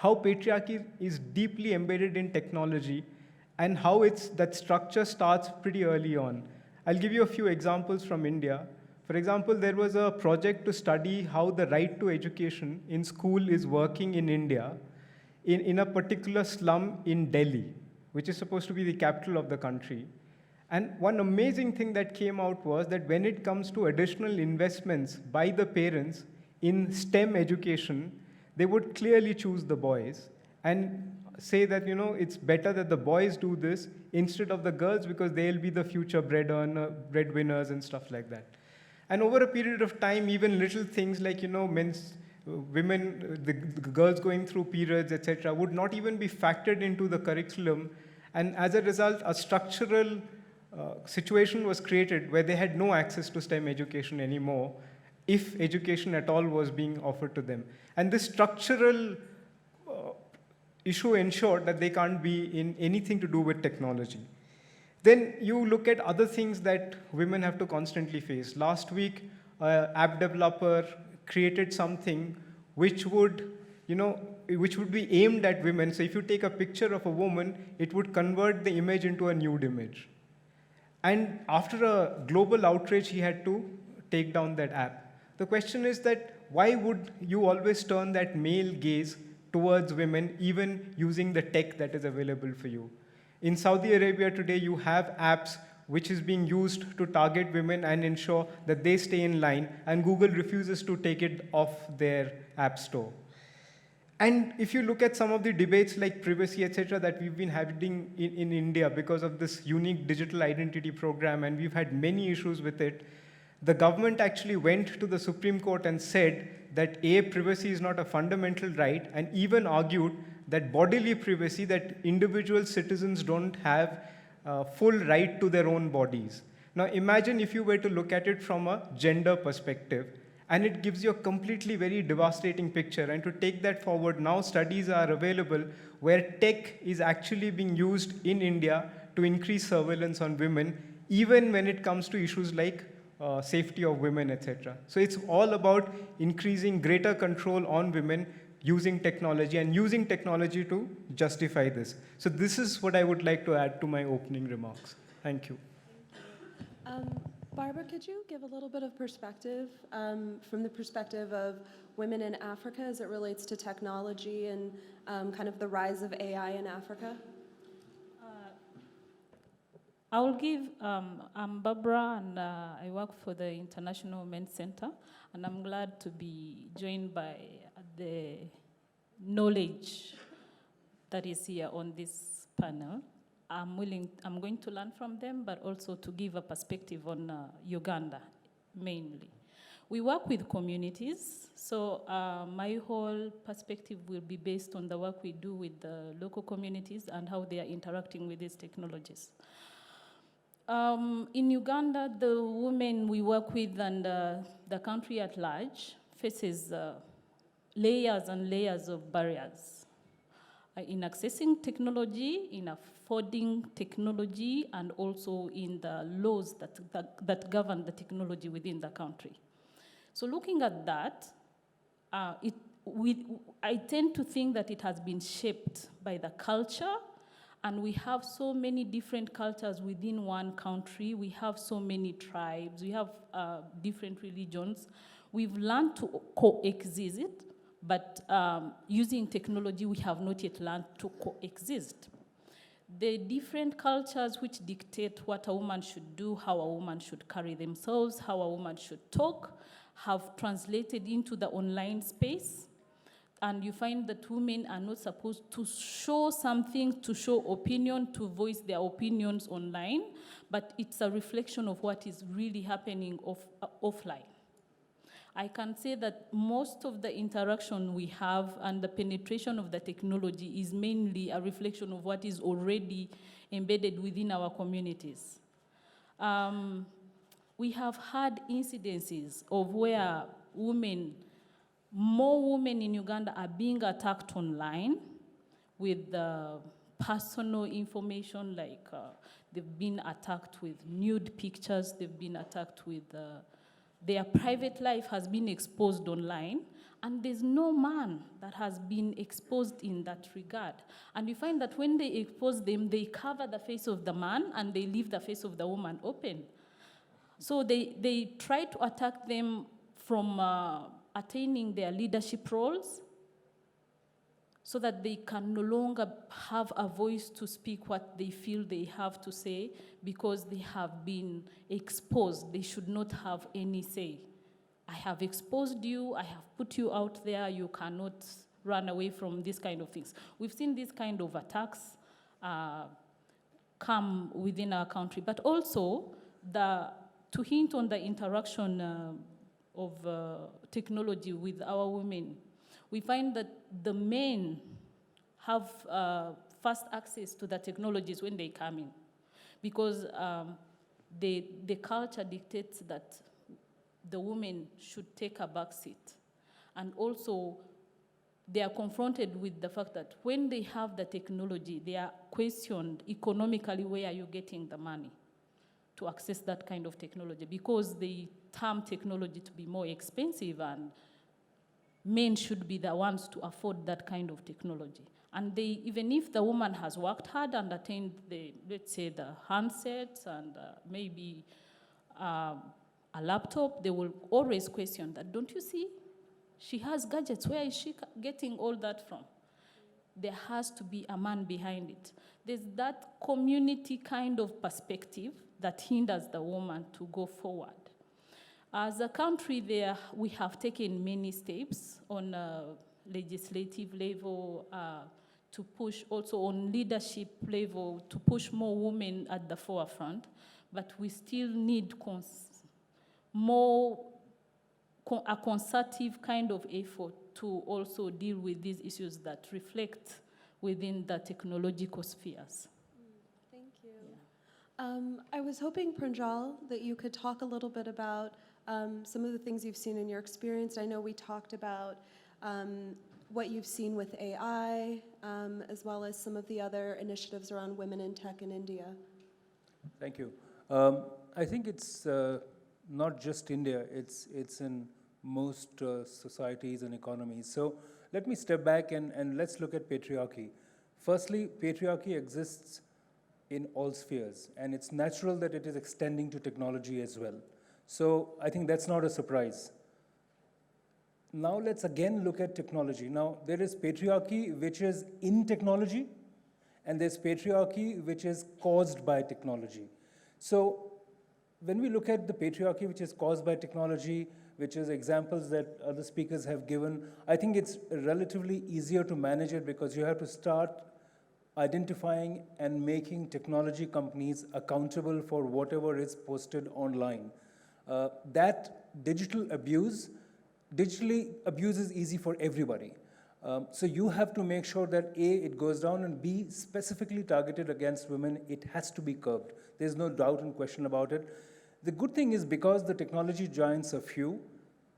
how patriarchy is deeply embedded in technology and how that structure starts pretty early on. I'll give you a few examples from India. For example, there was a project to study how the right to education in school is working in India in a particular slum in Delhi, which is supposed to be the capital of the country. And one amazing thing that came out was that when it comes to additional investments by the parents in STEM education, they would clearly choose the boys and say that, it's better that the boys do this instead of the girls because they'll be the future breadwinners and stuff like that. And over a period of time, even little things like, women, the girls going through periods, etc., would not even be factored into the curriculum. And as a result, a structural situation was created where they had no access to STEM education anymore, if education at all was being offered to them. And this structural issue ensured that they can't be in anything to do with technology. Then you look at other things that women have to constantly face. Last week, an app developer created something which would be aimed at women. So if you take a picture of a woman, it would convert the image into a nude image. And after a global outrage, he had to take down that app. The question is that why would you always turn that male gaze towards women, even using the tech that is available for you? In Saudi Arabia today, you have apps which is being used to target women and ensure that they stay in line, and Google refuses to take it off their app store. And if you look at some of the debates like privacy, etc., that we've been having in India because of this unique digital identity program, and we've had many issues with it, the government actually went to the Supreme Court and said that privacy is not a fundamental right, and even argued that bodily privacy, that individual citizens don't have full right to their own bodies. Now imagine if you were to look at it from a gender perspective, and it gives you a completely very devastating picture. And to take that forward, now studies are available where tech is actually being used in India to increase surveillance on women, even when it comes to issues like safety of women, etc. So it's all about increasing greater control on women using technology, and using technology to justify this. So this is what I would like to add to my opening remarks. Thank you. Barbara, could you give a little bit of perspective from the perspective of women in Africa as it relates to technology and kind of the rise of AI in Africa? I will give, I'm Barbara, and I work for the International Men's Center, and I'm glad to be joined by the knowledge that is here on this panel. I'm going to learn from them, but also to give a perspective on Uganda, mainly. We work with communities, so my whole perspective will be based on the work we do with the local communities and how they are interacting with these technologies. In Uganda, the women we work with and the country at large faces layers and layers of barriers in accessing technology, in affording technology, and also in the laws that govern the technology within the country. So looking at that, I tend to think that it has been shaped by the culture, and we have so many different cultures within one country. We have so many tribes. We have different religions. We've learned to coexist it, but using technology, we have not yet learned to coexist. The different cultures which dictate what a woman should do, how a woman should carry themselves, how a woman should talk, have translated into the online space. And you find that women are not supposed to show something, to show opinion, to voice their opinions online, but it's a reflection of what is really happening offline. I can say that most of the interaction we have and the penetration of the technology is mainly a reflection of what is already embedded within our communities. We have had incidences of where more women in Uganda are being attacked online with personal information, like they've been attacked with nude pictures, they've been attacked with their private life has been exposed online, And there's no man that has been exposed in that regard. And you find that when they expose them, they cover the face of the man and they leave the face of the woman open. So they try to attack them from attaining their leadership roles so that they can no longer have a voice to speak what they feel they have to say because they have been exposed. They should not have any say. I have exposed you, I have put you out there, you cannot run away from these kind of things. We've seen these kind of attacks come within our country, but also to hint on the interaction of technology with our women, we find that the men have fast access to the technologies when they come in because the culture dictates that the women should take a back seat. And also, they are confronted with the fact that when they have the technology, they are questioned economically where are you getting the money to access that kind of technology because they term technology to be more expensive and men should be the ones to afford that kind of technology. And they, even if the woman has worked hard and attained let's say the handsets and maybe a laptop, they will always question that, don't you see? She has gadgets, where is she getting all that from? There has to be a man behind it. There's that community kind of perspective that hinders the woman to go forward. As a country there, we have taken many steps on a legislative level to push, also on leadership level, to push more women at the forefront, but we still need a concerted kind of effort to also deal with these issues that reflect within the technological spheres. Thank you. Yeah. I was hoping, Pranjal, that you could talk a little bit about some of the things you've seen in your experience. I know we talked about what you've seen with AI, as well as some of the other initiatives around women in tech in India. Thank you. I think it's not just India, it's in most societies and economies. So let me step back and let's look at patriarchy. Firstly, patriarchy exists in all spheres, and it's natural that it is extending to technology as well. So I think that's not a surprise. Now let's again look at technology. Now there is patriarchy which is in technology, and there's patriarchy which is caused by technology. So when we look at the patriarchy which is caused by technology, which is examples that other speakers have given, I think it's relatively easier to manage it because you have to start identifying and making technology companies accountable for whatever is posted online. That digitally abuse is easy for everybody. So you have to make sure that A, it goes down, and B, specifically targeted against women, it has to be curbed. There's no doubt and question about it. The good thing is because the technology giants are few,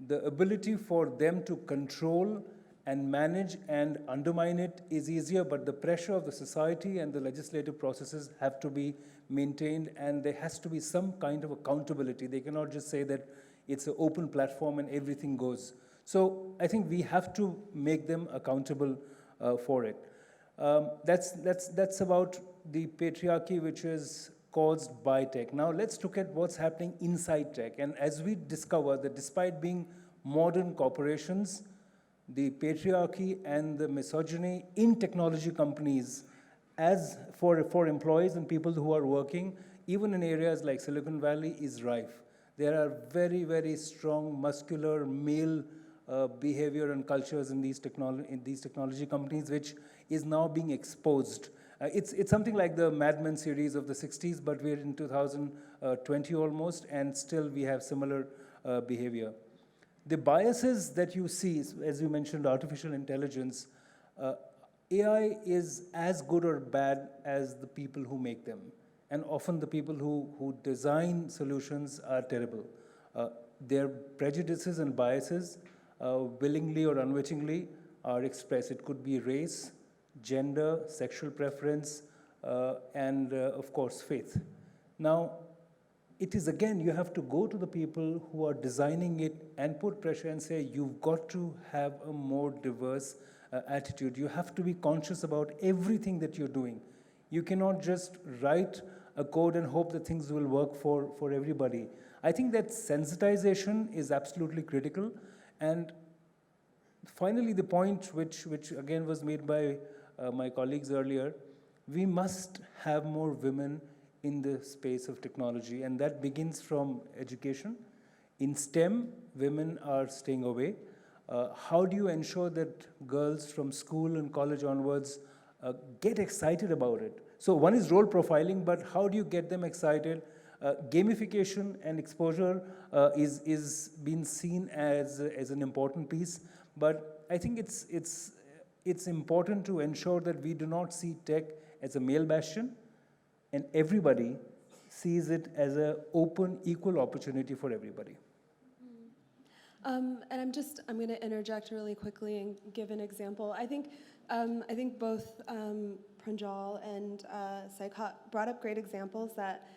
the ability for them to control and manage and undermine it is easier, but the pressure of the society and the legislative processes have to be maintained, and there has to be some kind of accountability. They cannot just say that it's an open platform and everything goes. So I think we have to make them accountable for it. That's about the patriarchy which is caused by tech. Now let's look at what's happening inside tech. And as we discover that despite being modern corporations, the patriarchy and the misogyny in technology companies as for employees and people who are working, even in areas like Silicon Valley, is rife. There are very, very strong muscular male behavior and cultures in these technology companies, which is now being exposed. It's something like the Mad Men series of the 60s, but we're in 2020 almost, and still we have similar behavior. The biases that you see, as you mentioned, artificial intelligence, AI is as good or bad as the people who make them. And often the people who design solutions are terrible. Their prejudices and biases, willingly or unwittingly, are expressed. It could be race, gender, sexual preference, and of course, faith. Now, it is again, you have to go to the people who are designing it and put pressure and say, you've got to have a more diverse attitude. You have to be conscious about everything that you're doing. You cannot just write a code and hope that things will work for everybody. I think that sensitization is absolutely critical. And finally, the point which again was made by my colleagues earlier, we must have more women in the space of technology, and that begins from education. In STEM, women are staying away. How do you ensure that girls from school and college onwards get excited about it? So one is role profiling, but how do you get them excited? Gamification and exposure is being seen as an important piece, but I think it's important to ensure that we do not see tech as a male bastion, and everybody sees it as an open, equal opportunity for everybody. And I'm going to interject really quickly and give an example. I think both Pranjal and Saikat brought up great examples that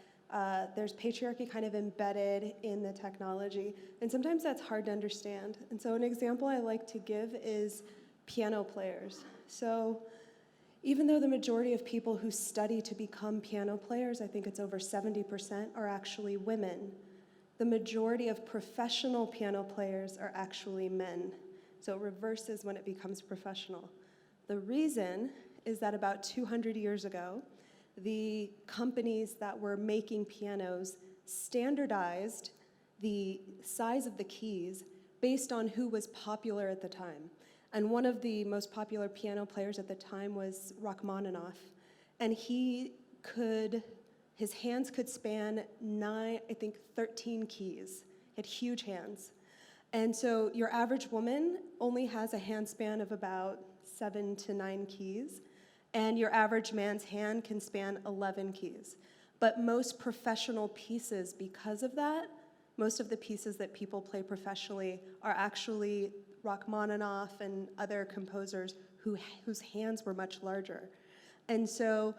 there's patriarchy kind of embedded in the technology, and sometimes that's hard to understand. And so an example I like to give is piano players. So even though the majority of people who study to become piano players, I think it's over 70%, are actually women, the majority of professional piano players are actually men. So it reverses when it becomes professional. The reason is that about 200 years ago, the companies that were making pianos standardized the size of the keys based on who was popular at the time. And one of the most popular piano players at the time was Rachmaninoff. And his hands could span 13 keys. He had huge hands. And so your average woman only has a hand span of about 7 to 9 keys, and your average man's hand can span 11 keys. But most professional pieces, because of that, most of the pieces that people play professionally are actually Rachmaninoff and other composers whose hands were much larger. And so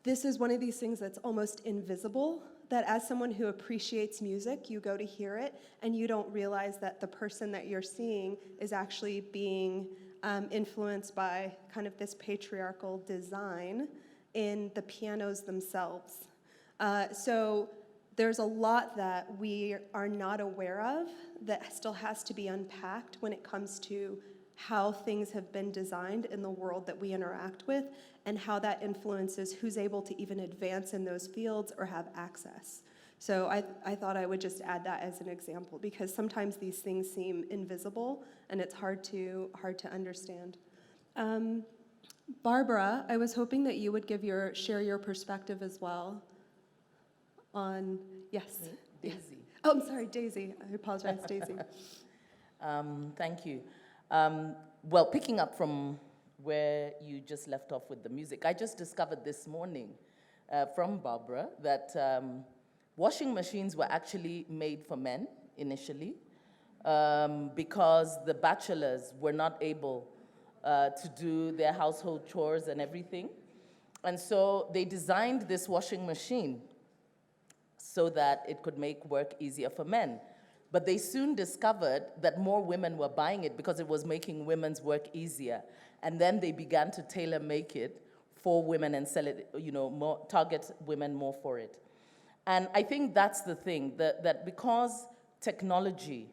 this is one of these things that's almost invisible, that as someone who appreciates music, you go to hear it, and you don't realize that the person that you're seeing is actually being influenced by kind of this patriarchal design in the pianos themselves. So there's a lot that we are not aware of that still has to be unpacked when it comes to how things have been designed in the world that we interact with, and how that influences who's able to even advance in those fields or have access. So I thought I would just add that as an example, because sometimes these things seem invisible and it's hard to understand. Barbara, I was hoping that you would share your perspective as well on, yes. Daisy. Yes. Oh, I'm sorry, Daisy. I apologize, Daisy. Thank you. Well, picking up from where you just left off with the music, I just discovered this morning from Barbara that washing machines were actually made for men initially because the bachelors were not able to do their household chores and everything. And so they designed this washing machine so that it could make work easier for men. But they soon discovered that more women were buying it because it was making women's work easier. And then they began to tailor make it for women and sell it, target women more for it. And I think that's the thing, that because technology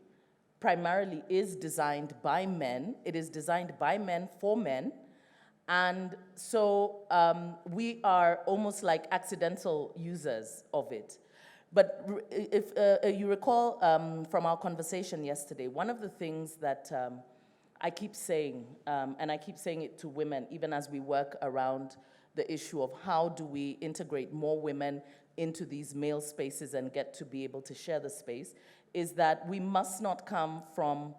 primarily is designed by men, it is designed by men for men, and so we are almost like accidental users of it. But if you recall from our conversation yesterday, one of the things that I keep saying, and I keep saying it to women, even as we work around the issue of how do we integrate more women into these male spaces and get to be able to share the space, is that we must not come from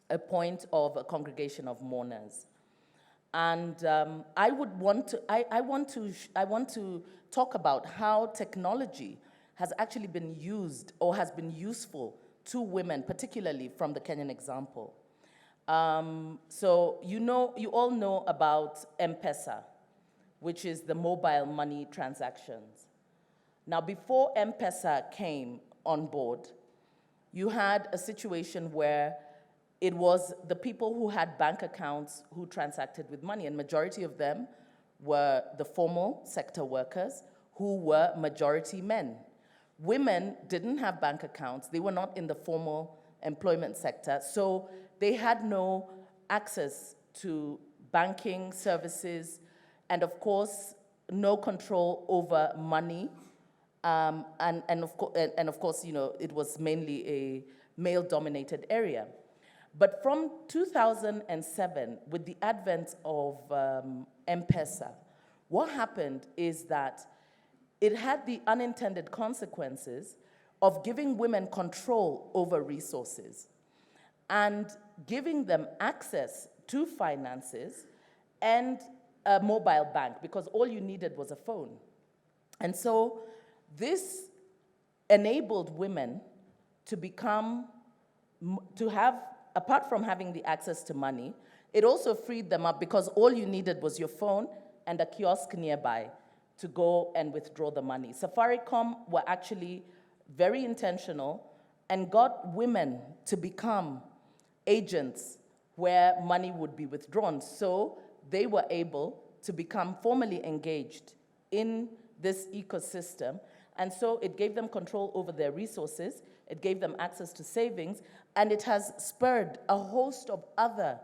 a point of a congregation of mourners. And I want to talk about how technology has actually been used or has been useful to women, particularly from the Kenyan example. So you all know about M-Pesa, which is the mobile money transactions. Now, before M-Pesa came on board, you had a situation where it was the people who had bank accounts who transacted with money, and majority of them were the formal sector workers who were majority men. Women didn't have bank accounts. They were not in the formal employment sector, so they had no access to banking services, and of course, no control over money. And of course, you know, it was mainly a male-dominated area. But from 2007, with the advent of M-Pesa, what happened is that it had the unintended consequences of giving women control over resources and giving them access to finances and a mobile bank, because all you needed was a phone. And so this enabled women to become, to have, apart from having the access to money, it also freed them up because all you needed was your phone and a kiosk nearby to go and withdraw the money. Safaricom were actually very intentional and got women to become agents where money would be withdrawn. So they were able to become formally engaged in this ecosystem. And so it gave them control over their resources, it gave them access to savings, and it has spurred a host of other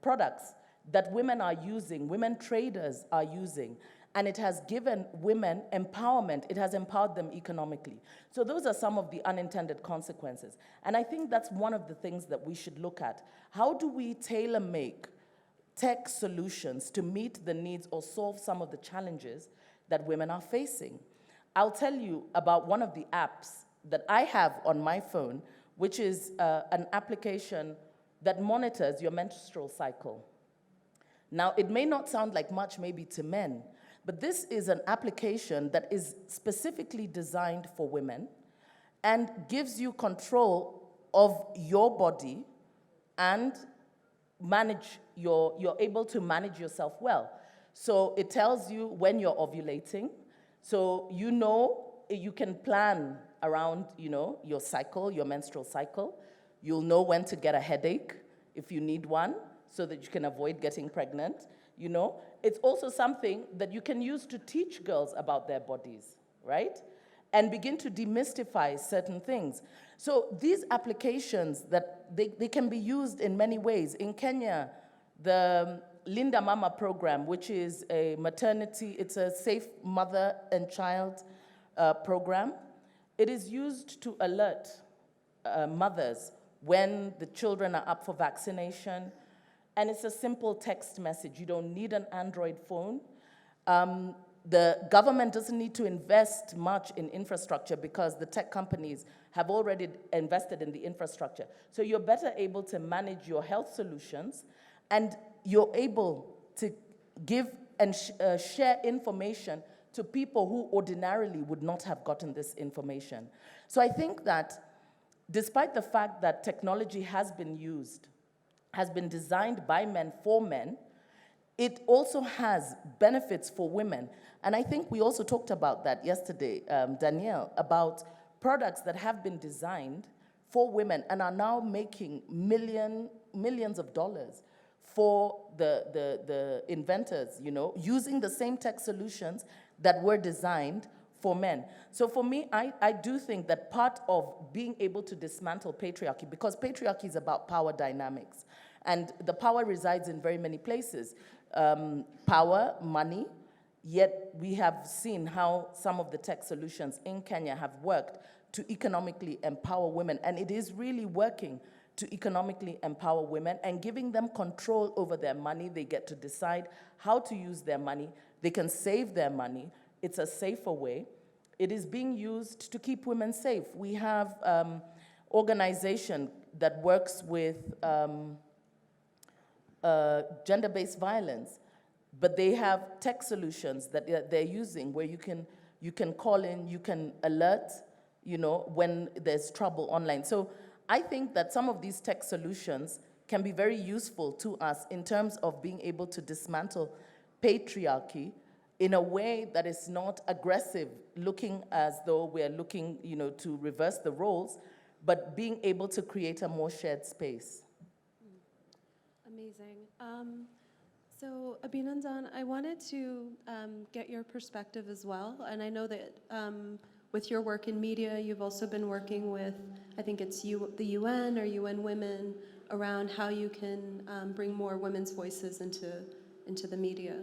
products that women are using, women traders are using, and it has given women empowerment. It has empowered them economically. So those are some of the unintended consequences. And I think that's one of the things that we should look at. How do we tailor-make tech solutions to meet the needs or solve some of the challenges that women are facing? I'll tell you about one of the apps that I have on my phone, which is an application that monitors your menstrual cycle. Now, it may not sound like much maybe to men, but this is an application that is specifically designed for women and gives you control of your body and you're able to manage yourself well. So it tells you when you're ovulating, so you know you can plan around, you know, your cycle, your menstrual cycle. You'll know when to get a headache if you need one, so that you can avoid getting pregnant, you know. It's also something that you can use to teach girls about their bodies, right? And begin to demystify certain things. So these applications, that they can be used in many ways. In Kenya, the Linda Mama program, which is a maternity, it's a safe mother and child program. It is used to alert mothers when the children are up for vaccination. And it's a simple text message. You don't need an Android phone. The government doesn't need to invest much in infrastructure because the tech companies have already invested in the infrastructure. So you're better able to manage your health solutions, and you're able to give and share information to people who ordinarily would not have gotten this information. So I think that despite the fact that technology has been used, has been designed by men for men, it also has benefits for women. And I think we also talked about that yesterday, Danielle, about products that have been designed for women and are now making millions of dollars for the inventors, you know, using the same tech solutions that were designed for men. So for me, I do think that part of being able to dismantle patriarchy, because patriarchy is about power dynamics, and the power resides in very many places. Power, money, yet we have seen how some of the tech solutions in Kenya have worked to economically empower women, and it is really working to economically empower women and giving them control over their money. They get to decide how to use their money. They can save their money. It's a safer way. It is being used to keep women safe. We have organization that works with gender-based violence, but they have tech solutions that they're using where you can call in, you can alert, you know, when there's trouble online. So I think that some of these tech solutions can be very useful to us in terms of being able to dismantle patriarchy in a way that is not aggressive, looking as though we're looking, to reverse the roles, but being able to create a more shared space. Amazing. So Abhinandan, I wanted to get your perspective as well, and I know that with your work in media, you've also been working with, I think it's the UN or UN Women, around how you can bring more women's voices into the media.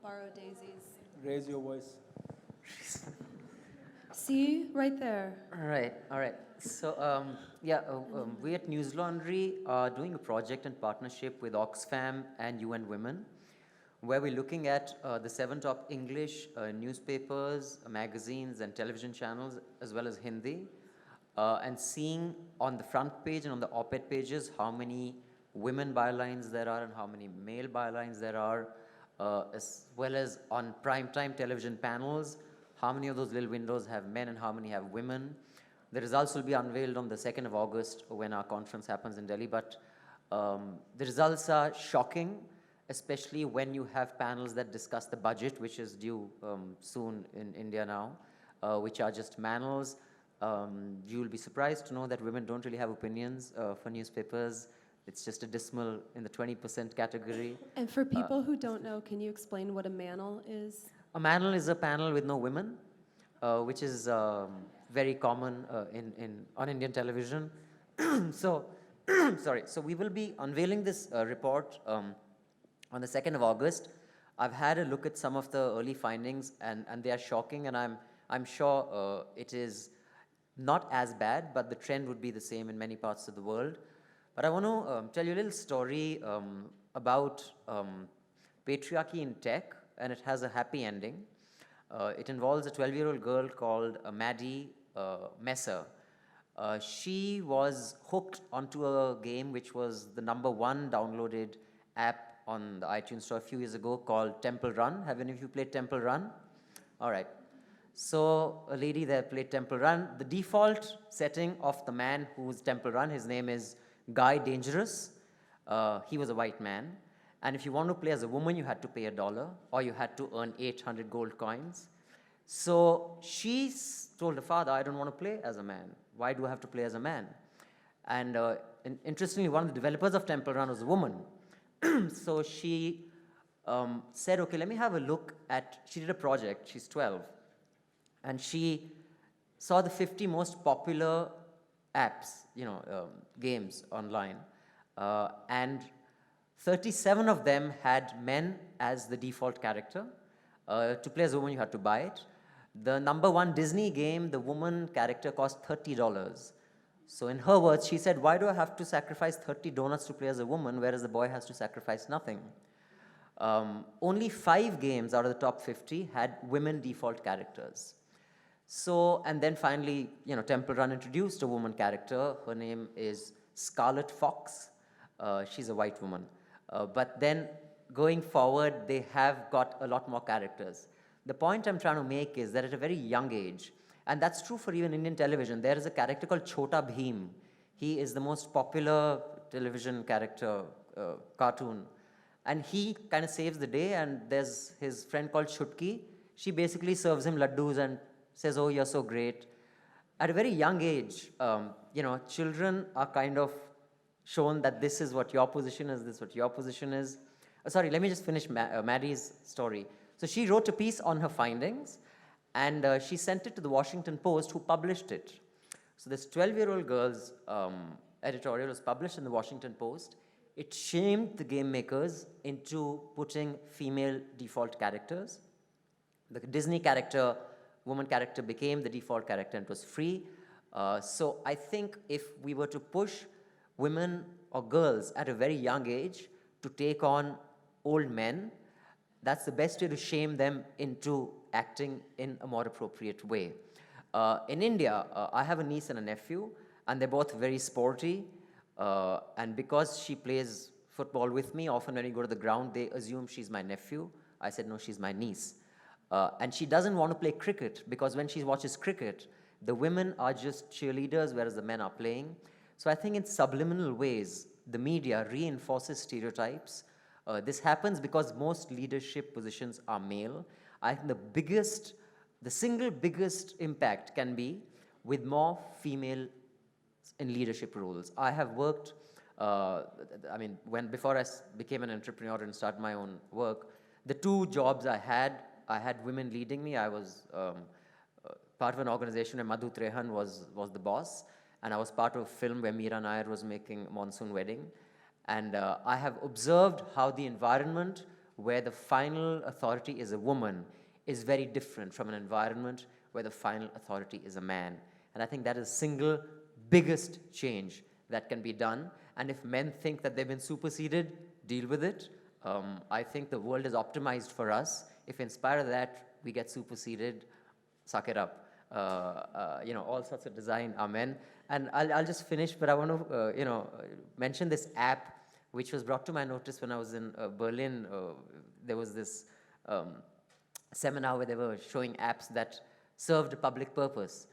Borrow Daisy's. Raise your voice. See, right there. All right. So, we at News Laundry are doing a project in partnership with Oxfam and UN Women, where we're looking at the 7 top English newspapers, magazines, and television channels, as well as Hindi, and seeing on the front page and on the op-ed pages how many women bylines there are and how many male bylines there are, as well as on primetime television panels, how many of those little windows have men and how many have women. The results will be unveiled on the 2nd of August when our conference happens in Delhi, but the results are shocking, especially when you have panels that discuss the budget, which is due soon in India now, which are just panels. You'll be surprised to know that women don't really have opinions for newspapers. It's just a dismal in the 20% category. And for people who don't know, can you explain what a manel is? A manel is a panel with no women, which is very common on Indian television. So we will be unveiling this report on the 2nd of August. I've had a look at some of the early findings, and they are shocking, and I'm sure it is not as bad, but the trend would be the same in many parts of the world. But I want to tell you a little story about patriarchy in tech, and it has a happy ending. It involves a 12-year-old girl called Maddie Messer. She was hooked onto a game which was the #1 downloaded app on the iTunes Store a few years ago called Temple Run. Have any of you played Temple Run? All right. So a lady there played Temple Run. The default setting of the man who's Temple Run, his name is Guy Dangerous. He was a white man. And if you want to play as a woman, you had to pay $1 or you had to earn 800 gold coins. So she told her father, I don't want to play as a man. Why do I have to play as a man? And interestingly, one of the developers of Temple Run was a woman. So she said, okay, let me have a look at, she did a project, she's 12. And she saw the 50 most popular apps, games online. And 37 of them had men as the default character. To play as a woman, you had to buy it. The #1 Disney game, the woman character cost $30. So in her words, she said, why do I have to sacrifice 30 donuts to play as a woman, whereas the boy has to sacrifice nothing? Only 5 games out of the top 50 had women default characters. So, and then finally, Temple Run introduced a woman character. Her name is Scarlet Fox. She's a white woman. But then going forward, they have got a lot more characters. The point I'm trying to make is that at a very young age, and that's true for even Indian television, there is a character called Chota Bheem. He is the most popular television character, cartoon. And he kind of saves the day, and there's his friend called Chutki. She basically serves him laddus and says, oh, you're so great. At a very young age, children are kind of shown that this is what your position is, this is what your position is. Sorry, let me just finish Maddie's story. So she wrote a piece on her findings, and she sent it to the Washington Post, who published it. So this 12-year-old girl's editorial was published in the Washington Post. It shamed the game makers into putting female default characters. The Disney character, woman character, became the default character, and it was free. So I think if we were to push women or girls at a very young age to take on old men, that's the best way to shame them into acting in a more appropriate way. In India, I have a niece and a nephew, and they're both very sporty. And because she plays football with me, often when we go to the ground, they assume she's my nephew. I said, no, she's my niece. And she doesn't want to play cricket, because when she watches cricket, the women are just cheerleaders, whereas the men are playing. So I think in subliminal ways, the media reinforces stereotypes. This happens because most leadership positions are male. I think the single biggest impact can be with more female in leadership roles. I have worked, before I became an entrepreneur and started my own work, the two jobs I had women leading me. I was part of an organization where Madhu Trehan was the boss, and I was part of a film where Meera Nair was making Monsoon Wedding. And I have observed how the environment where the final authority is a woman is very different from an environment where the final authority is a man. And I think that is the single biggest change that can be done. And if men think that they've been superseded, deal with it. I think the world is optimized for us. If in spite of that we get superseded, suck it up. All sorts of design are men. And I'll just finish, but I want to mention this app which was brought to my notice when I was in Berlin. There was this seminar where they were showing apps that served a public purpose.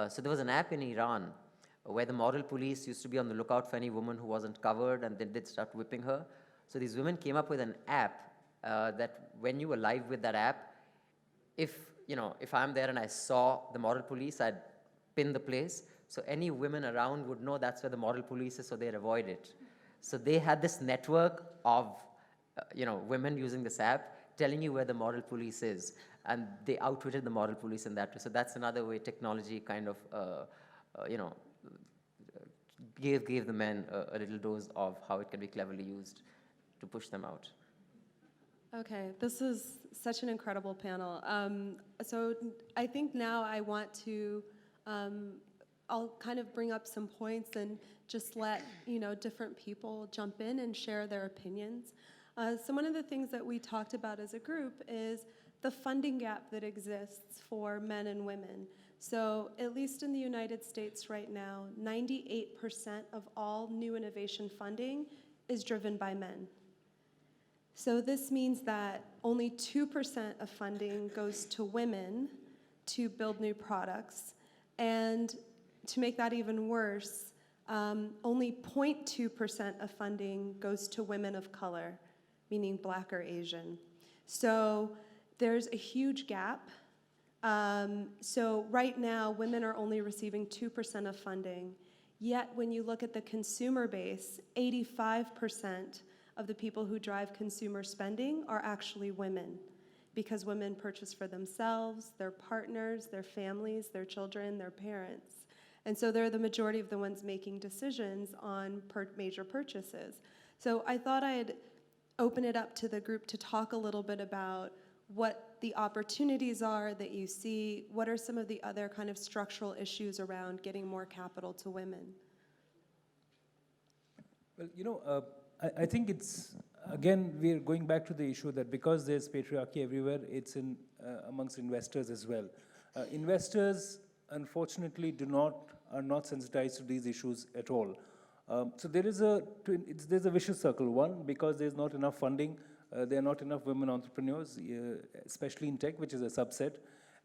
So there was an app in Iran where the moral police used to be on the lookout for any woman who wasn't covered, and they did start whipping her. So these women came up with an app that when you were live with that app, if I'm there and I saw the moral police, I'd pin the place. So any women around would know that's where the moral police is, so they'd avoid it. So they had this network of women using this app telling you where the moral police is, and they outwitted the moral police in that way. So that's another way technology kind of gave the men a little dose of how it can be cleverly used to push them out. Okay, this is such an incredible panel. So I think now I want to, I'll kind of bring up some points and just let different people jump in and share their opinions. So one of the things that we talked about as a group is the funding gap that exists for men and women. So at least in the United States right now, 98% of all new innovation funding is driven by men. So this means that only 2% of funding goes to women to build new products. And to make that even worse, only 0.2% of funding goes to women of color, meaning Black or Asian. So there's a huge gap. So right now, women are only receiving 2% of funding. Yet when you look at the consumer base, 85% of the people who drive consumer spending are actually women, because women purchase for themselves, their partners, their families, their children, their parents. And so they're the majority of the ones making decisions on major purchases. So I thought I'd open it up to the group to talk a little bit about what the opportunities are that you see. What are some of the other kind of structural issues around getting more capital to women? Well, I think it's, again, we're going back to the issue that because there's patriarchy everywhere, it's in amongst investors as well. Investors, unfortunately, are not sensitized to these issues at all. So there's a vicious circle. One, because there's not enough funding, there are not enough women entrepreneurs, especially in tech, which is a subset.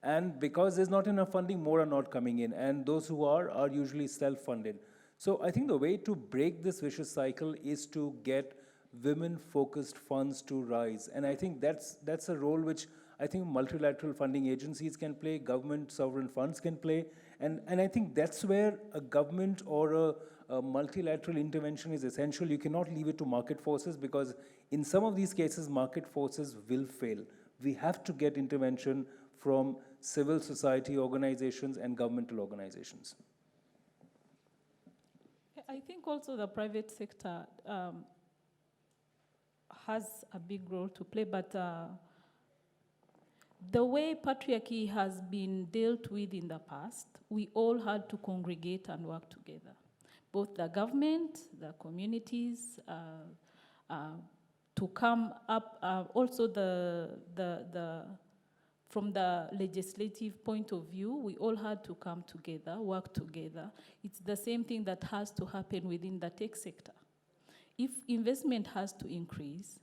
And because there's not enough funding, more are not coming in. And those who are usually self-funded. So I think the way to break this vicious cycle is to get women-focused funds to rise. And I think that's a role which I think multilateral funding agencies can play, government sovereign funds can play. And I think that's where a government or a multilateral intervention is essential. You cannot leave it to market forces, because in some of these cases, market forces will fail. We have to get intervention from civil society organizations and governmental organizations. I think also the private sector has a big role to play, but the way patriarchy has been dealt with in the past, we all had to congregate and work together. Both the government, the communities, to come up, also from the legislative point of view, we all had to come together, work together. It's the same thing that has to happen within the tech sector. If investment has to increase,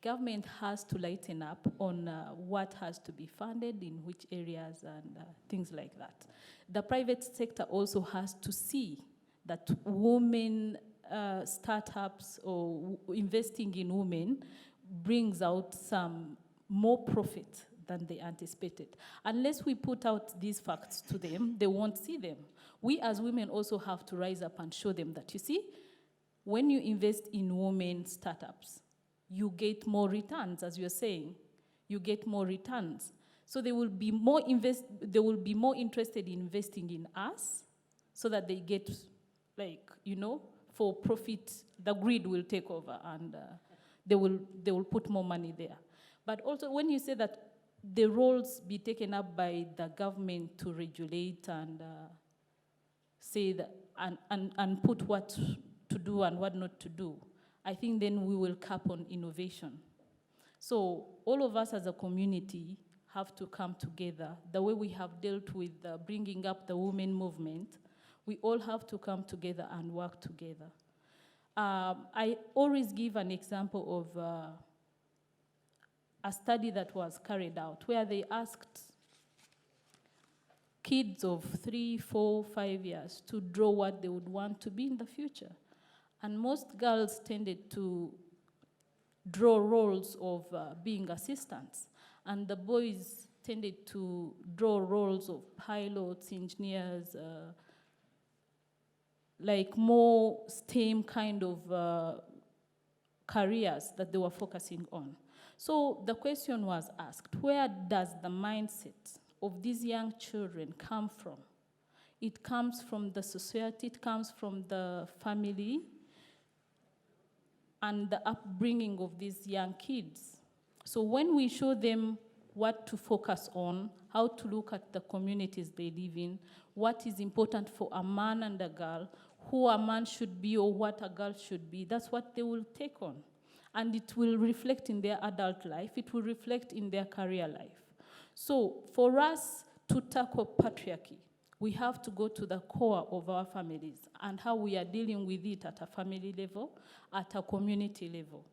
government has to lighten up on what has to be funded, in which areas, and things like that. The private sector also has to see that women startups or investing in women brings out some more profit than they anticipated. Unless we put out these facts to them, they won't see them. We as women also have to rise up and show them that, you see, when you invest in women startups, you get more returns, as you're saying. You get more returns. So they will be more interested in investing in us so that they get, like, you know, for profit, the greed will take over and they will put more money there. But also when you say that the roles be taken up by the government to regulate and say that and put what to do and what not to do, I think then we will cap on innovation. So all of us as a community have to come together. The way we have dealt with bringing up the women movement, we all have to come together and work together. I always give an example of a study that was carried out where they asked kids of 3, 4, 5 years to draw what they would want to be in the future. And most girls tended to draw roles of being assistants. And the boys tended to draw roles of pilots, engineers, like more STEM kind of careers that they were focusing on. So the question was asked, where does the mindset of these young children come from? It comes from the society, it comes from the family, and the upbringing of these young kids. So when we show them what to focus on, how to look at the communities they live in, what is important for a man and a girl, who a man should be or what a girl should be, that's what they will take on. And it will reflect in their adult life, it will reflect in their career life. So for us to tackle patriarchy, we have to go to the core of our families and how we are dealing with it at a family level, at a community level,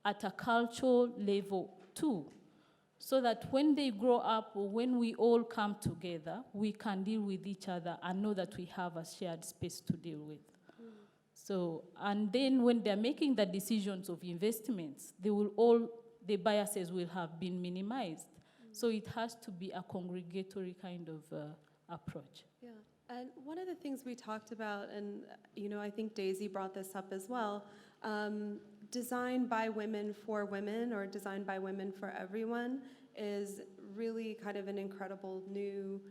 at a cultural level too, so that when they grow up or when we all come together, we can deal with each other and know that we have a shared space to deal with. So, and then when they're making the decisions of investments, the biases will have been minimized. So it has to be a congregatory kind of approach. Yeah, and one of the things we talked about, and you know, I think Daisy brought this up as well, design by women for women or design by women for everyone is really kind of an incredible new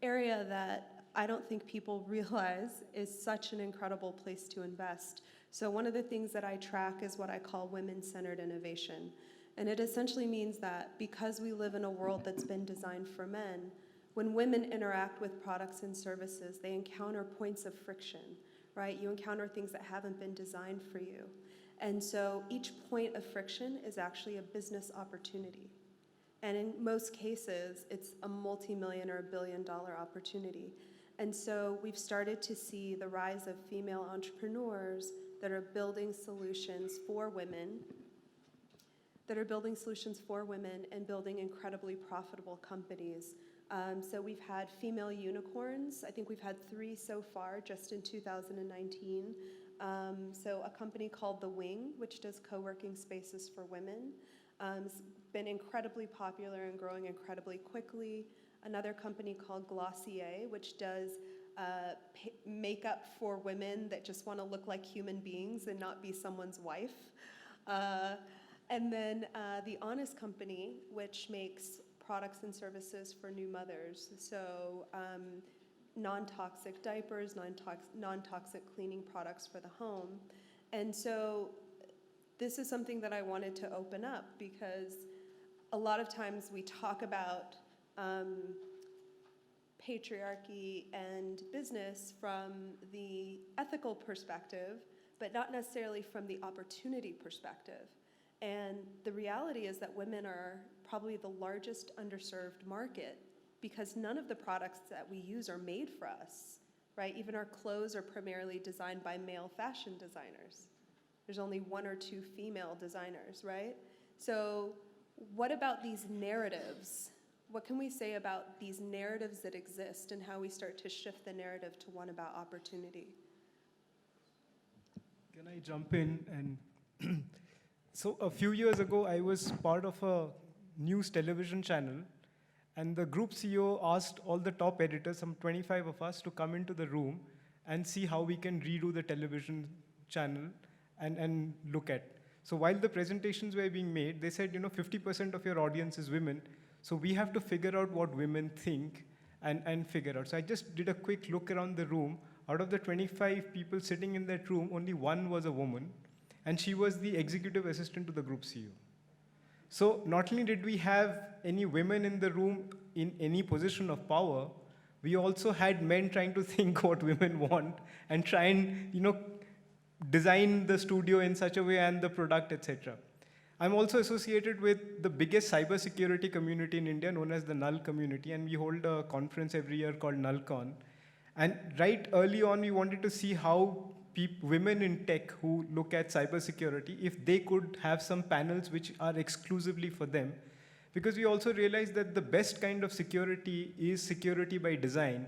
area that I don't think people realize is such an incredible place to invest. So one of the things that I track is what I call women-centered innovation. And it essentially means that because we live in a world that's been designed for men, when women interact with products and services, they encounter points of friction, right? You encounter things that haven't been designed for you. And so each point of friction is actually a business opportunity. And in most cases, it's a multi-million or $1 billion opportunity. And so we've started to see the rise of female entrepreneurs that are building solutions for women, and building incredibly profitable companies. So we've had female unicorns. I think we've had 3 so far just in 2019. So a company called The Wing, which does co-working spaces for women, has been incredibly popular and growing incredibly quickly. Another company called Glossier, which does makeup for women that just want to look like human beings and not be someone's wife. And then The Honest Company, which makes products and services for new mothers. So non-toxic diapers, non-toxic cleaning products for the home. And so this is something that I wanted to open up because a lot of times we talk about patriarchy and business from the ethical perspective, but not necessarily from the opportunity perspective. And the reality is that women are probably the largest underserved market because none of the products that we use are made for us, right? Even our clothes are primarily designed by male fashion designers. There's only 1 or 2 female designers, right? So what about these narratives? What can we say about these narratives that exist and how we start to shift the narrative to one about opportunity? Can I jump in? And so a few years ago, I was part of a news television channel, and the group CEO asked all the top editors, some 25 of us, to come into the room and see how we can redo the television channel and look at. So while the presentations were being made, they said, 50% of your audience is women, so we have to figure out what women think and figure out. So I just did a quick look around the room. Out of the 25 people sitting in that room, only one was a woman, and she was the executive assistant to the group CEO. So not only did we have any women in the room in any position of power, we also had men trying to think what women want and try and design the studio in such a way and the product, etc. I'm also associated with the biggest cybersecurity community in India, known as the Null community, and we hold a conference every year called NullCon. And right early on, we wanted to see how women in tech who look at cybersecurity, if they could have some panels which are exclusively for them. Because we also realized that the best kind of security is security by design.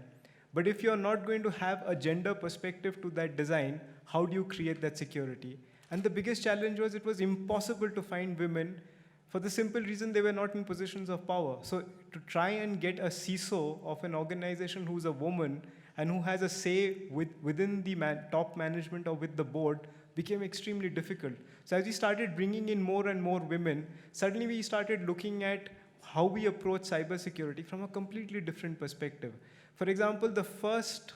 But if you're not going to have a gender perspective to that design, how do you create that security? And the biggest challenge was it was impossible to find women for the simple reason they were not in positions of power. So to try and get a CISO of an organization who's a woman and who has a say within the top management or with the board became extremely difficult. So as we started bringing in more and more women, suddenly we started looking at how we approach cybersecurity from a completely different perspective. For example, the first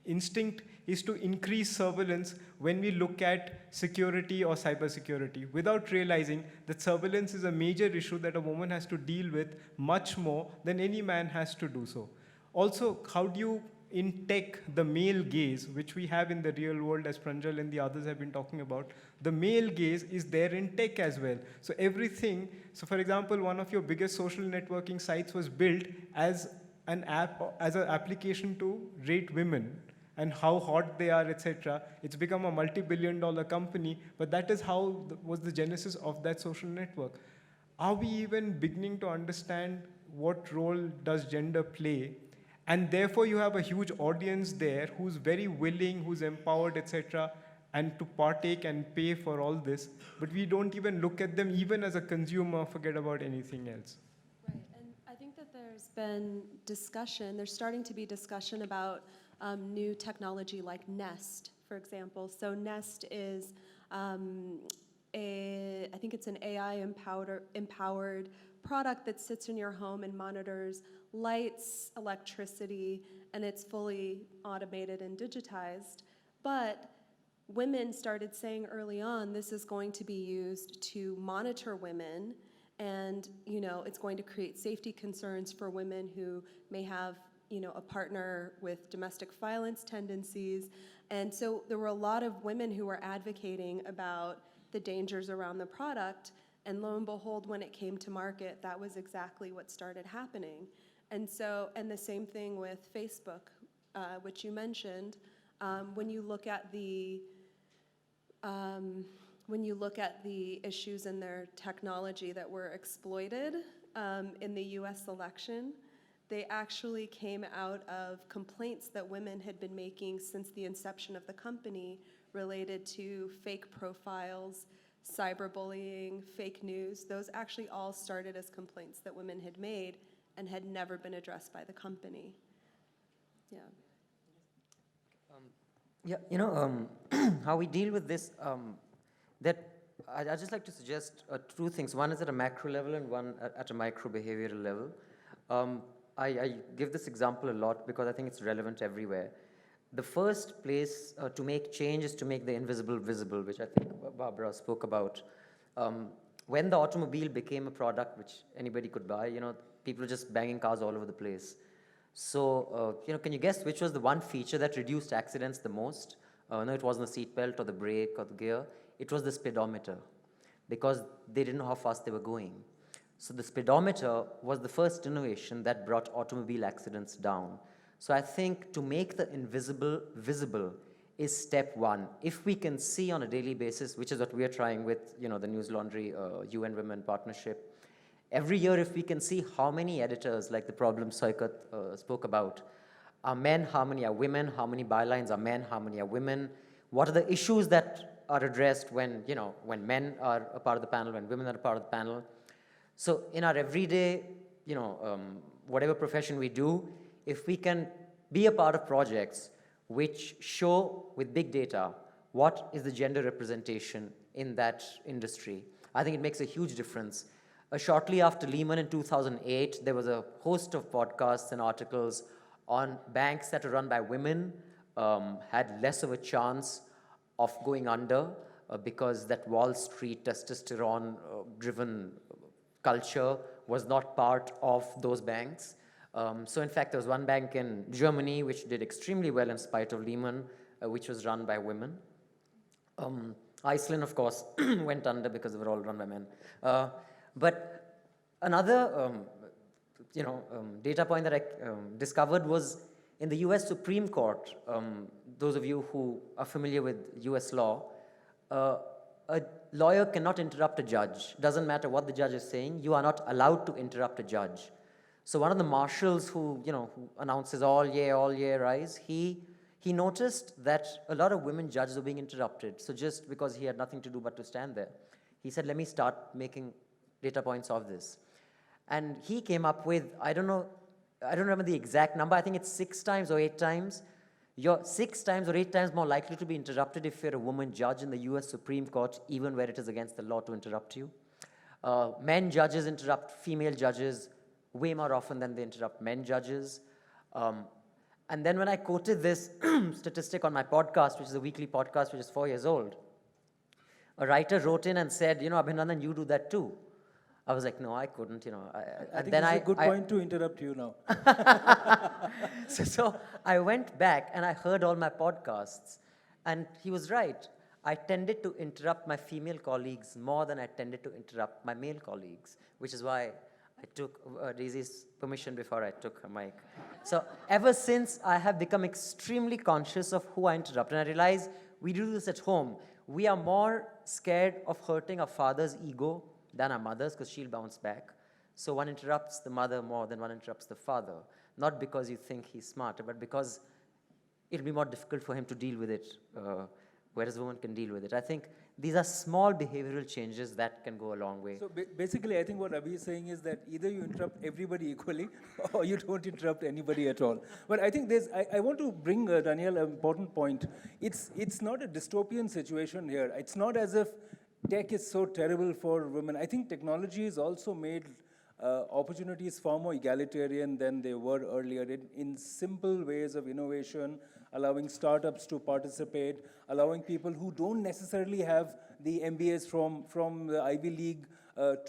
instinct is to increase surveillance when we look at security or cybersecurity, without realizing that surveillance is a major issue that a woman has to deal with much more than any man has to do so. Also, how do you, in tech, the male gaze, which we have in the real world, as Pranjal and the others have been talking about, the male gaze is there in tech as well. So everything, so for example, one of your biggest social networking sites was built as an app, as an application to rate women and how hot they are, etc. It's become a multi-billion-dollar company, but that is how was the genesis of that social network. Are we even beginning to understand what role does gender play? And therefore, you have a huge audience there who's very willing, who's empowered, etc., and to partake and pay for all this. But we don't even look at them even as a consumer, forget about anything else. Right, and I think that there's been discussion, there's starting to be discussion about new technology like Nest, for example. So Nest is, I think it's an AI-empowered product that sits in your home and monitors lights, electricity, and it's fully automated and digitized. But women started saying early on, this is going to be used to monitor women, and it's going to create safety concerns for women who may have a partner with domestic violence tendencies. And so there were a lot of women who were advocating about the dangers around the product, and lo and behold, when it came to market, that was exactly what started happening. And so, and the same thing with Facebook, which you mentioned. When you look at the issues in their technology that were exploited in the U.S. election, they actually came out of complaints that women had been making since the inception of the company related to fake profiles, cyberbullying, fake news. Those actually all started as complaints that women had made and had never been addressed by the company. Yeah. How we deal with this, I'd just like to suggest two things. One is at a macro level and one at a micro behavioral level. I give this example a lot because I think it's relevant everywhere. The first place to make change is to make the invisible visible, which I think Barbara spoke about. When the automobile became a product which anybody could buy, people were just banging cars all over the place. So, can you guess which was the one feature that reduced accidents the most? No, it wasn't the seatbelt or the brake or the gear. It was the speedometer, because they didn't know how fast they were going. So the speedometer was the first innovation that brought automobile accidents down. So I think to make the invisible visible is step one. If we can see on a daily basis, which is what we are trying with the News Laundry UN Women partnership, every year if we can see how many editors, like the problem Saikat spoke about, are men, how many are women, how many bylines are men, how many are women, what are the issues that are addressed when, when men are a part of the panel, when women are a part of the panel. So in our everyday, whatever profession we do, if we can be a part of projects which show with big data what is the gender representation in that industry, I think it makes a huge difference. Shortly after Lehman in 2008, there was a host of podcasts and articles on banks that were run by women had less of a chance of going under because that Wall Street testosterone-driven culture was not part of those banks. So in fact, there was one bank in Germany which did extremely well in spite of Lehman, which was run by women. Iceland, of course, went under because they were all run by men. But another, data point that I discovered was in the US Supreme Court. Those of you who are familiar with US law, a lawyer cannot interrupt a judge. Doesn't matter what the judge is saying, you are not allowed to interrupt a judge. So one of the marshals who announces all year rise, he noticed that a lot of women judges were being interrupted. So just because he had nothing to do but to stand there, he said, let me start making data points of this. And he came up with, I don't remember the exact number, I think it's 6 times or 8 times. You're 6 times or 8 times more likely to be interrupted if you're a woman judge in the US Supreme Court, even where it is against the law to interrupt you. Men judges interrupt female judges way more often than they interrupt men judges. And then when I quoted this statistic on my podcast, which is a weekly podcast, which is 4 years old, a writer wrote in and said, Abhinandan, you do that too. I was like, no, I couldn't, I think it's a good point to interrupt you now. So I went back and I heard all my podcasts, and he was right. I tended to interrupt my female colleagues more than I tended to interrupt my male colleagues, which is why I took Daisy's permission before I took her mic. So ever since, I have become extremely conscious of who I interrupt. And I realize we do this at home. We are more scared of hurting our father's ego than our mother's, because she'll bounce back. So one interrupts the mother more than one interrupts the father. Not because you think he's smarter, but because it'll be more difficult for him to deal with it, whereas a woman can deal with it. I think these are small behavioral changes that can go a long way. So basically, I think what Abhi is saying is that either you interrupt everybody equally or you don't interrupt anybody at all. But I think I want to bring, Danielle, an important point. It's not a dystopian situation here. It's not as if tech is so terrible for women. I think technology has also made opportunities far more egalitarian than they were earlier in simple ways of innovation, allowing startups to participate, allowing people who don't necessarily have the MBAs from the Ivy League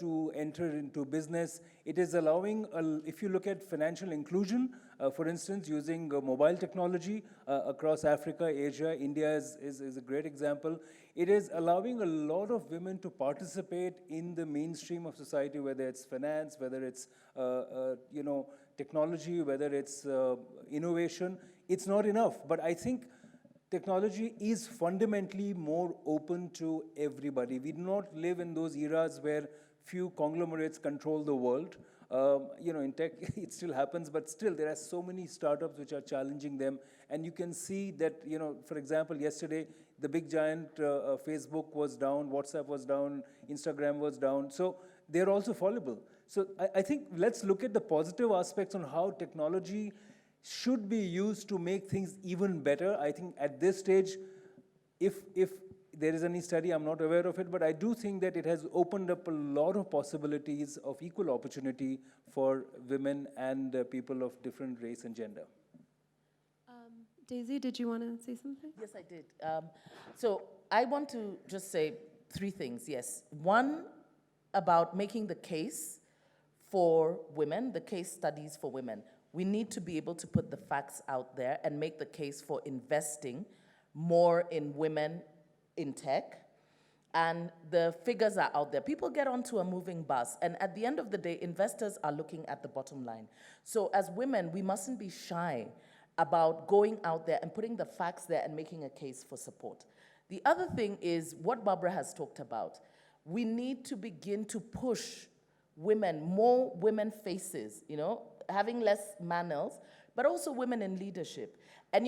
to enter into business. It is allowing, if you look at financial inclusion, for instance, using mobile technology across Africa, Asia, India is a great example. It is allowing a lot of women to participate in the mainstream of society, whether it's finance, whether it's technology, whether it's innovation. It's not enough, but I think technology is fundamentally more open to everybody. We do not live in those eras where few conglomerates control the world. In tech, it still happens, but still there are so many startups which are challenging them. And you can see that, for example, yesterday, the big giant Facebook was down, WhatsApp was down, Instagram was down. So they're also fallible. So I think let's look at the positive aspects on how technology should be used to make things even better. I think at this stage, if there is any study, I'm not aware of it, but I do think that it has opened up a lot of possibilities of equal opportunity for women and people of different race and gender. Daisy, did you want to say something? Yes, I did. So I want to just say 3 things, yes. One, about making the case for women, the case studies for women. We need to be able to put the facts out there and make the case for investing more in women in tech. And the figures are out there. People get onto a moving bus, and at the end of the day, investors are looking at the bottom line. So as women, we mustn't be shy about going out there and putting the facts there and making a case for support. The other thing is what Barbara has talked about. We need to begin to push women, more women faces, having less males, but also women in leadership. And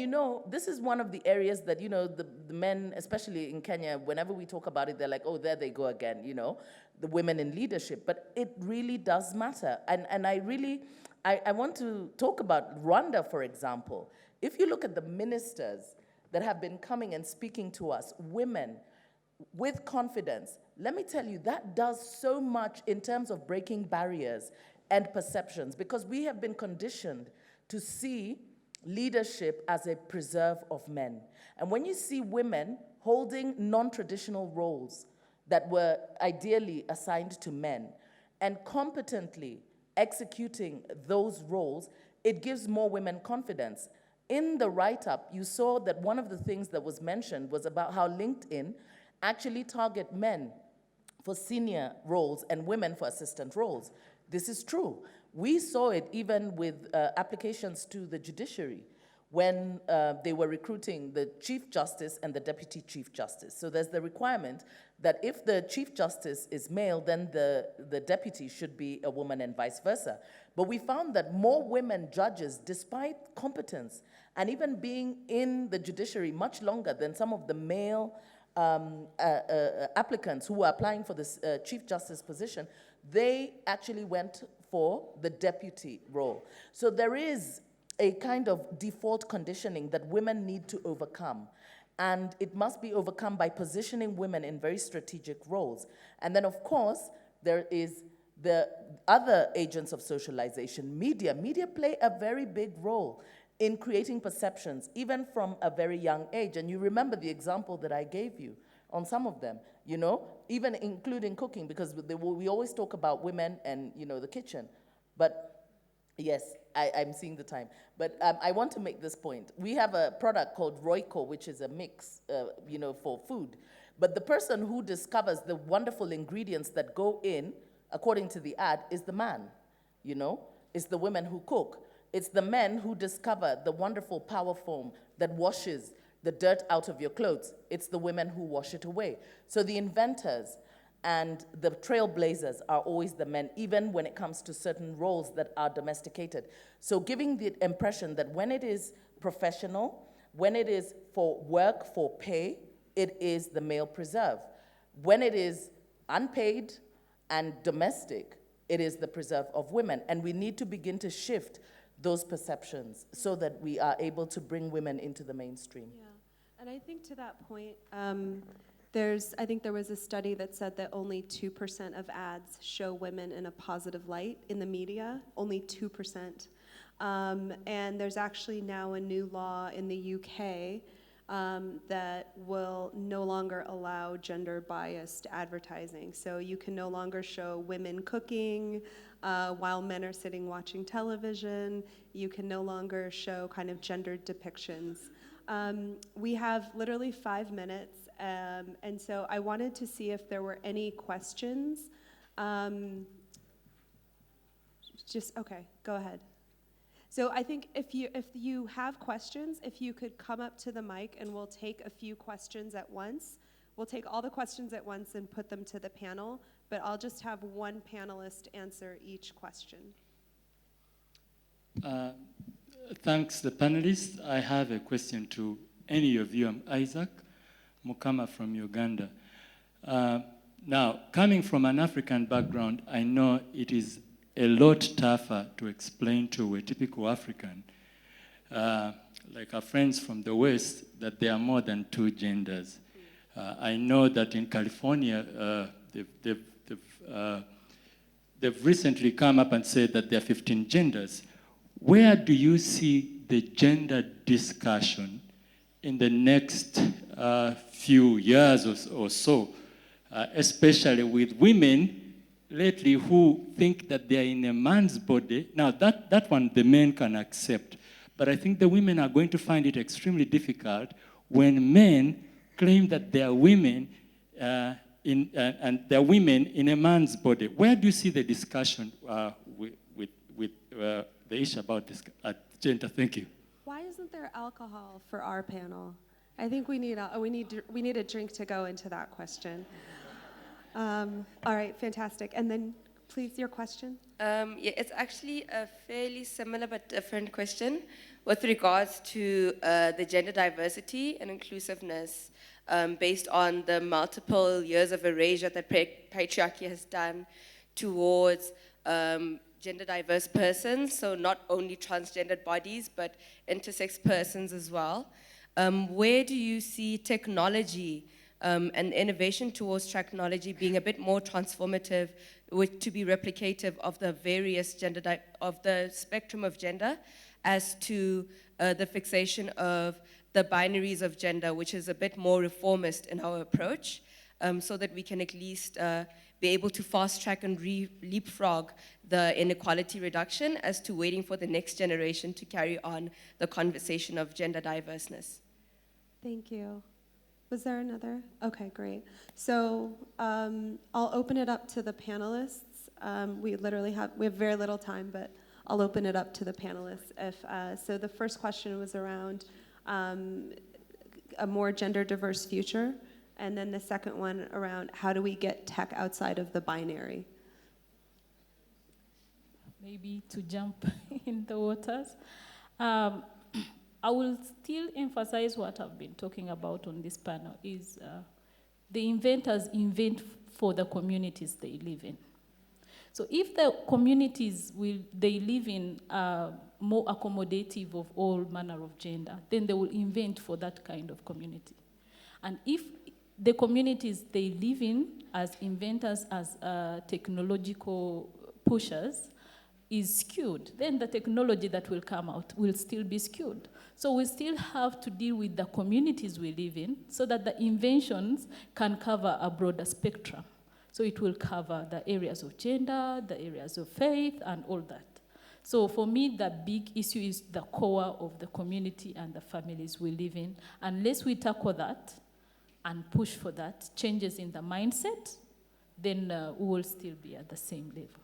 this is one of the areas that, the men, especially in Kenya, whenever we talk about it, they're like, oh, there they go again, you know, the women in leadership. But it really does matter. And I want to talk about Rwanda, for example. If you look at the ministers that have been coming and speaking to us, women with confidence, let me tell you, that does so much in terms of breaking barriers and perceptions, because we have been conditioned to see leadership as a preserve of men. And when you see women holding non-traditional roles that were ideally assigned to men and competently executing those roles, it gives more women confidence. In the write-up, you saw that one of the things that was mentioned was about how LinkedIn actually target men for senior roles and women for assistant roles. This is true. We saw it even with applications to the judiciary when they were recruiting the Chief Justice and the Deputy Chief Justice. So there's the requirement that if the Chief Justice is male, then the deputy should be a woman and vice versa. But we found that more women judges, despite competence, and even being in the judiciary much longer than some of the male applicants who were applying for this Chief Justice position, they actually went for the deputy role. So there is a kind of default conditioning that women need to overcome. And it must be overcome by positioning women in very strategic roles. And then, of course, there is the other agents of socialization, media. Media play a very big role in creating perceptions, even from a very young age. And you remember the example that I gave you on some of them, you know, even including cooking, because we always talk about women and, you know, the kitchen. But yes, I'm seeing the time. But I want to make this point. We have a product called Royco, which is a mix, you know, for food. But the person who discovers the wonderful ingredients that go in, according to the ad, is the man, you know? It's the women who cook. It's the men who discover the wonderful power foam that washes the dirt out of your clothes. It's the women who wash it away. So the inventors and the trailblazers are always the men, even when it comes to certain roles that are domesticated. So giving the impression that when it is professional, when it is for work, for pay, it is the male preserve. When it is unpaid and domestic, it is the preserve of women. And we need to begin to shift those perceptions so that we are able to bring women into the mainstream. Yeah, and I think to that point, I think there was a study that said that only 2% of ads show women in a positive light in the media, only 2%. And there's actually now a new law in the UK that will no longer allow gender-biased advertising. So you can no longer show women cooking while men are sitting watching television. You can no longer show kind of gendered depictions. We have literally 5 minutes, and so I wanted to see if there were any questions. Okay, go ahead. So I think if you have questions, if you could come up to the mic and we'll take a few questions at once. We'll take all the questions at once and put them to the panel, but I'll just have one panelist answer each question. Thanks, the panelists. I have a question to any of you. I'm Isaac Mukama from Uganda. Now, coming from an African background, I know it is a lot tougher to explain to a typical African, like our friends from the West, that there are more than 2 genders. I know that in California, they've recently come up and said that there are 15 genders. Where do you see the gender discussion in the next few years or so, especially with women lately who think that they are in a man's body? Now, that one the men can accept, but I think the women are going to find it extremely difficult when men claim that they are women and they're women in a man's body. Where do you see the discussion with the issue about this gender? Thank you. Why isn't there alcohol for our panel? I think we need a drink to go into that question. All right, fantastic. And then, please, your question. Yeah, it's actually a fairly similar but different question with regards to the gender diversity and inclusiveness based on the multiple years of erasure that patriarchy has done towards gender diverse persons, so not only transgendered bodies, but intersex persons as well. Where do you see technology and innovation towards technology being a bit more transformative to be replicative of the various of the spectrum of gender as to the fixation of the binaries of gender, which is a bit more reformist in our approach, so that we can at least be able to fast track and leapfrog the inequality reduction as to waiting for the next generation to carry on the conversation of gender diverseness. Thank you. Was there another? Okay, great. So I'll open it up to the panelists. We have very little time, but I'll open it up to the panelists. So the first question was around a more gender diverse future, and then the second one around how do we get tech outside of the binary? Maybe to jump in the waters. I will still emphasize what I've been talking about on this panel is the inventors invent for the communities they live in. So if the communities they live in are more accommodative of all manner of gender, then they will invent for that kind of community. And if the communities they live in as inventors, as technological pushers, is skewed, then the technology that will come out will still be skewed. So we still have to deal with the communities we live in so that the inventions can cover a broader spectrum. So it will cover the areas of gender, the areas of faith, and all that. So for me, the big issue is the core of the community and the families we live in. Unless we tackle that and push for that, changes in the mindset, then we will still be at the same level.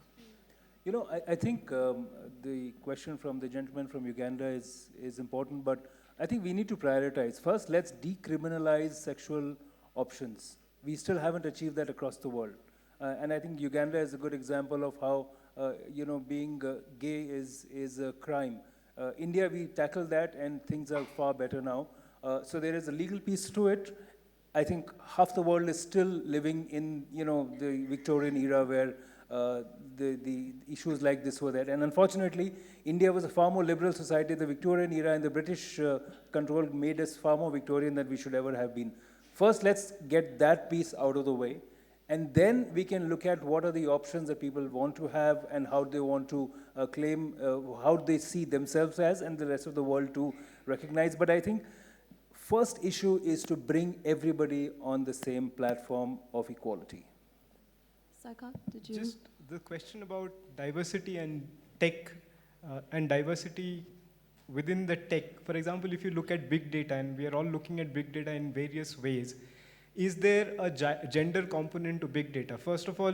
You know, I think the question from the gentleman from Uganda is important, but I think we need to prioritize. First, let's decriminalize sexual options. We still haven't achieved that across the world. And I think Uganda is a good example of how, being gay is a crime. India, we tackled that and things are far better now. So there is a legal piece to it. I think half the world is still living in, the Victorian era where the issues like this were there. And unfortunately, India was a far more liberal society. The Victorian era and the British control made us far more Victorian than we should ever have been. First, let's get that piece out of the way. And then we can look at what are the options that people want to have and how they want to claim, how they see themselves as and the rest of the world to recognize. But I think first issue is to bring everybody on the same platform of equality. Saikat, did you? Just the question about diversity and tech and diversity within the tech. For example, if you look at big data, and we are all looking at big data in various ways, is there a gender component to big data? First of all,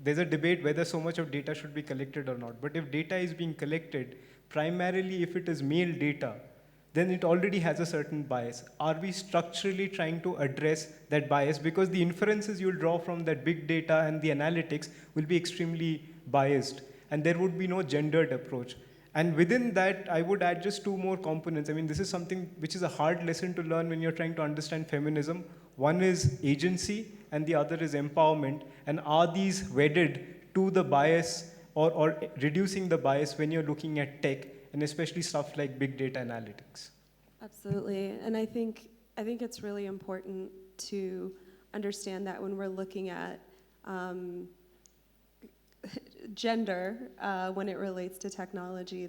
there's a debate whether so much of data should be collected or not. But if data is being collected, primarily if it is male data, then it already has a certain bias. Are we structurally trying to address that bias? Because the inferences you'll draw from that big data and the analytics will be extremely biased, and there would be no gendered approach. And within that, I would add just two more components. I mean, this is something which is a hard lesson to learn when you're trying to understand feminism. One is agency, and the other is empowerment. And are these wedded to the bias or reducing the bias when you're looking at tech, and especially stuff like big data analytics? Absolutely, and I think it's really important to understand that when we're looking at gender, when it relates to technology,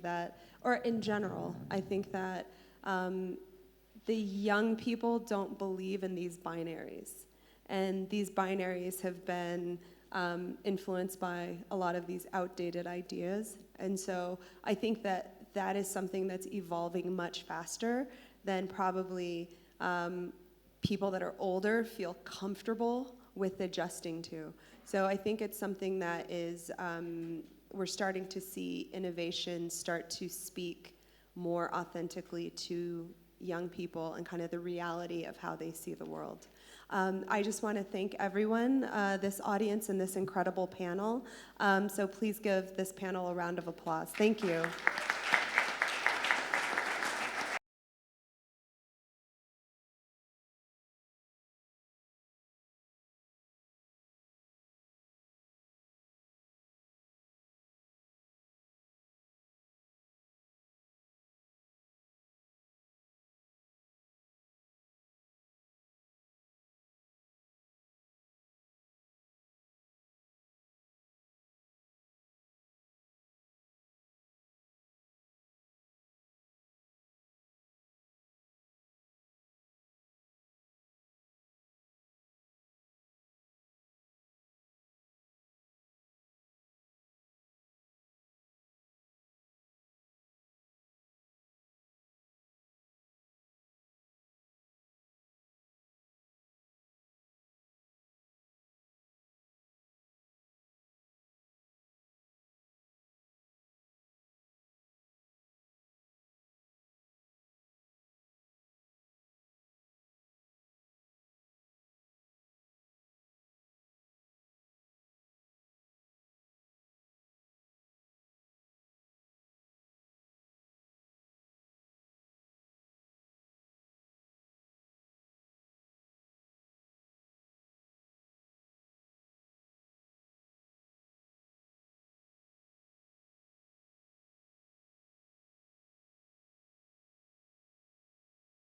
or in general, I think that the young people don't believe in these binaries, and these binaries have been influenced by a lot of these outdated ideas, and so I think that is something that's evolving much faster than probably people that are older feel comfortable with adjusting to. So I think it's something that is, we're starting to see innovation start to speak more authentically to young people and kind of the reality of how they see the world. I just want to thank everyone, this audience and this incredible panel. So please give this panel a round of applause. Thank you.